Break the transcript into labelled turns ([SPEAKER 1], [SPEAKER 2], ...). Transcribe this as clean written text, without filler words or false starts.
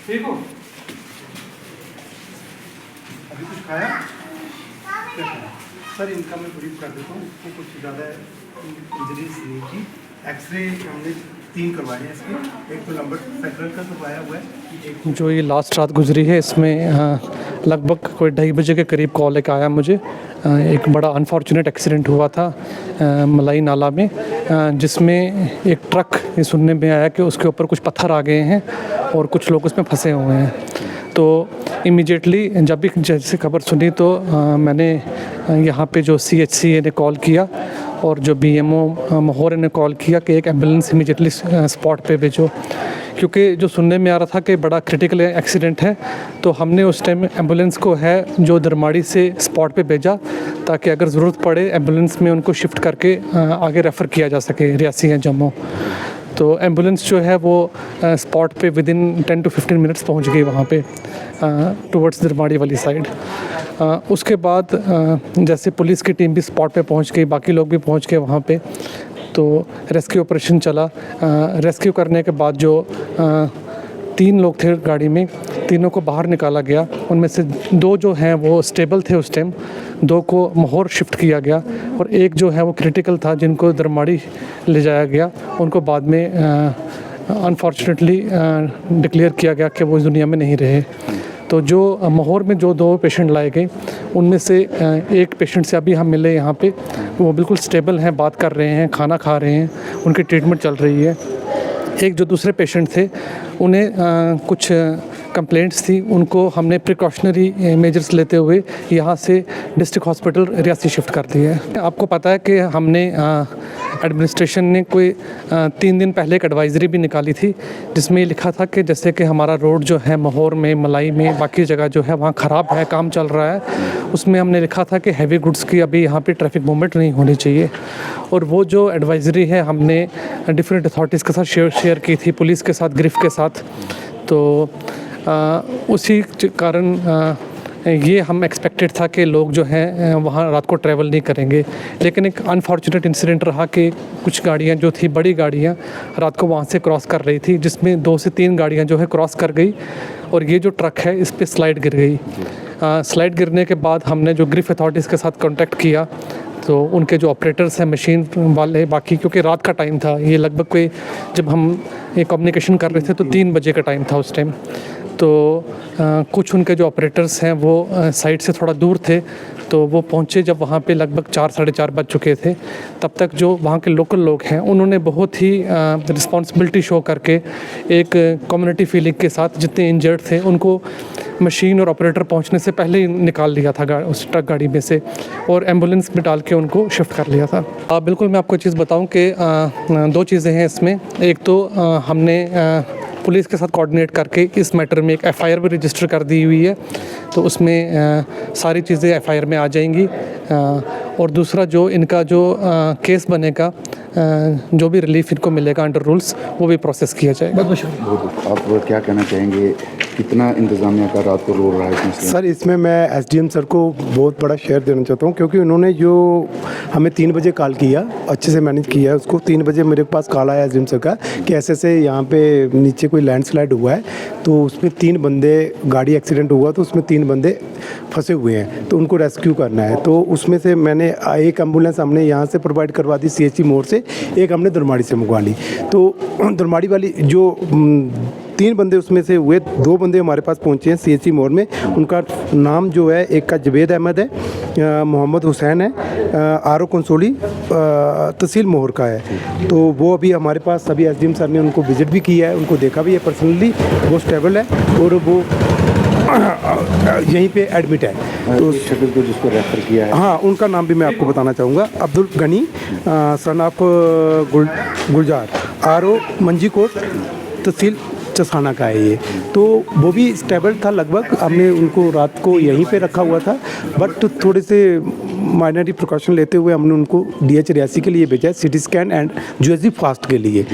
[SPEAKER 1] ठीक हो? अभी कुछ खाया? सर इनका मैं ब्रीफ कर देता हूँ। इसको कुछ ज़्यादा इंजरीज नहीं की। एक्सरे हमने 3 करवाए हैं इसके। एक तो लंबर सेक्टर का करवाया हुआ है। जो ये लास्ट रात गुजरी है इसमें लगभग कोई 2:30 बजे के करीब कॉल एक आया मुझे। एक बड़ा अनफॉर्चुनेट एक्सीडेंट हुआ था मलाई नाला में, जिसमें एक ट्रक ये सुनने में आया कि उसके ऊपर कुछ पत्थर आ गए हैं और कुछ लोग उसमें फंसे हुए हैं। तो इमीडिएटली जब भी जैसे खबर सुनी तो मैंने यहाँ पे जो CHCA ने कॉल किया और जो BMO महोर ने कॉल किया कि एक एम्बुलेंस इमीडिएटली स्पॉट पे भेजो, क्योंकि जो सुनने में आ रहा था कि बड़ा क्रिटिकल एक्सीडेंट है। तो हमने उस टाइम एम्बुलेंस को है जो दरमाड़ी से स्पॉट पे भेजा, ताकि अगर ज़रूरत पड़े एम्बुलेंस में उनको शिफ्ट करके आगे रेफ़र किया जा सके रियासी या जम्मू। तो एम्बुलेंस जो है वो स्पॉट पे विदिन 10 to 15 मिनट्स पहुंच गई वहाँ पे टुवर्ड्स दरमाड़ी वाली साइड। उसके बाद जैसे पुलिस की टीम भी स्पॉट पे पहुंच गई, बाकी लोग भी पहुंच गए वहाँ पे। तो रेस्क्यू ऑपरेशन चला। रेस्क्यू करने के बाद जो 3 लोग थे गाड़ी में, तीनों को बाहर निकाला गया। उनमें से 2 जो हैं वो स्टेबल थे उस टाइम, 2 को महोर शिफ्ट किया गया और एक जो है वो क्रिटिकल था, जिनको दरमाड़ी ले जाया गया। उनको बाद में अनफॉर्चुनेटली डिक्लेयर किया गया कि वो इस दुनिया में नहीं रहे। तो जो महोर में जो 2 पेशेंट लाए गए, उनमें से एक पेशेंट से अभी हम मिले यहाँ पे, वो बिल्कुल स्टेबल हैं, बात कर रहे हैं, खाना खा रहे हैं, उनकी ट्रीटमेंट चल रही है। एक जो दूसरे पेशेंट थे, उन्हें कुछ कंप्लेंट्स थी, उनको हमने प्रिकॉशनरी मेजर्स लेते हुए यहाँ से डिस्ट्रिक्ट हॉस्पिटल रियासी शिफ्ट कर दिया है। आपको पता है कि हमने एडमिनिस्ट्रेशन ने कोई 3 दिन पहले एक एडवाइज़री भी निकाली थी, जिसमें ये लिखा था कि जैसे कि हमारा रोड जो है महोर में, मलाई में, बाकी जगह जो है वहाँ ख़राब है, काम चल रहा है। उसमें हमने लिखा था कि हैवी गुड्स की अभी यहाँ पे ट्रैफिक मूवमेंट नहीं होनी चाहिए। और वो जो एडवाइज़री है हमने डिफरेंट अथॉरिटीज़ के साथ शेयर की थी, पुलिस के साथ, ग्रिफ के साथ। तो उसी कारण ये हम एक्सपेक्टेड था कि लोग जो हैं वहाँ रात को ट्रैवल नहीं करेंगे। लेकिन एक अनफॉर्चुनेट इंसिडेंट रहा कि कुछ गाड़ियाँ जो थी, बड़ी गाड़ियाँ रात को वहाँ से क्रॉस कर रही थी, जिसमें 2 से 3 गाड़ियाँ जो है क्रॉस कर गई और ये जो ट्रक है इस पे स्लाइड गिर गई। स्लाइड गिरने के बाद हमने जो ग्रिफ अथॉरिटीज़ के साथ कॉन्टैक्ट किया, तो उनके जो ऑपरेटर्स हैं, मशीन वाले, बाकी, क्योंकि रात का टाइम था, ये लगभग कोई, जब हम ये कम्युनिकेशन कर रहे थे तो 3 बजे का टाइम था उस टाइम। तो कुछ उनके जो ऑपरेटर्स हैं वो साइट से थोड़ा दूर थे, तो वो पहुँचे जब वहाँ पे लगभग 4 साढ़े 4 बज चुके थे। तब तक जो वहाँ के लोकल लोग हैं उन्होंने बहुत ही रिस्पॉन्सिबिलिटी शो करके एक कम्युनिटी फीलिंग के साथ जितने इंजर्ड थे उनको मशीन और ऑपरेटर पहुंचने से पहले ही निकाल लिया था उस ट्रक गाड़ी में से, और एम्बुलेंस में डाल के उनको शिफ्ट कर लिया था। बिल्कुल, मैं आपको एक चीज़ बताऊं कि 2 चीज़ें हैं इसमें। एक तो हमने पुलिस के साथ कोऑर्डिनेट करके इस मैटर में एक FIR भी रजिस्टर कर दी हुई है, तो उसमें सारी चीज़ें FIR में आ जाएंगी। और दूसरा जो इनका जो केस बनेगा, जो भी रिलीफ इनको मिलेगा अंडर रूल्स, वो भी प्रोसेस किया जाएगा। बहुत शुक्रिया।
[SPEAKER 2] आप क्या कहना चाहेंगे, कितना इंतज़ामिया का रात को रोल रहा है इसमें?
[SPEAKER 3] सर, इसमें मैं SDM सर को बहुत बड़ा शेयर देना चाहता हूँ, क्योंकि उन्होंने जो हमें 3 बजे कॉल किया, अच्छे से मैनेज किया है उसको। 3 बजे मेरे पास कॉल आया SDM सर का कि ऐसे यहाँ पे नीचे कोई लैंडस्लाइड हुआ है, तो उसमें 3 बंदे, गाड़ी एक्सीडेंट हुआ तो उसमें 3 बंदे फंसे हुए हैं, तो उनको रेस्क्यू करना है। तो उसमें से मैंने एक एम्बुलेंस हमने यहाँ से प्रोवाइड करवा दी CHC मोड़ से, एक हमने दरमाड़ी से मंगवा ली। तो दरमाड़ी वाली जो 3 बंदे उसमें से हुए, 2 बंदे हमारे पास पहुँचे हैं CHC मोड़ में। उनका नाम जो है, एक का जवेद अहमद है, मोहम्मद हुसैन है, RO कंसोली तहसील मोहर का है। तो वो अभी हमारे पास, अभी SDM सर ने उनको विजिट भी किया है, उनको देखा भी है पर्सनली, वो स्टेबल है और वो यहीं पे एडमिट है। तो
[SPEAKER 2] शक्ल को जिसको रेफर किया है,
[SPEAKER 3] हाँ, उनका नाम भी मैं आपको बताना चाहूँगा। Abdul Ghani son of Gulzar, RO Manjakote तहसील चसाना का है ये। तो वो भी स्टेबल था लगभग। हमने उनको रात को यहीं पे रखा हुआ था, बट थोड़े से माइनरी प्रिकॉशन लेते हुए हमने उनको DH रियासी के लिए भेजा है, CT scan and USG fast के लिए।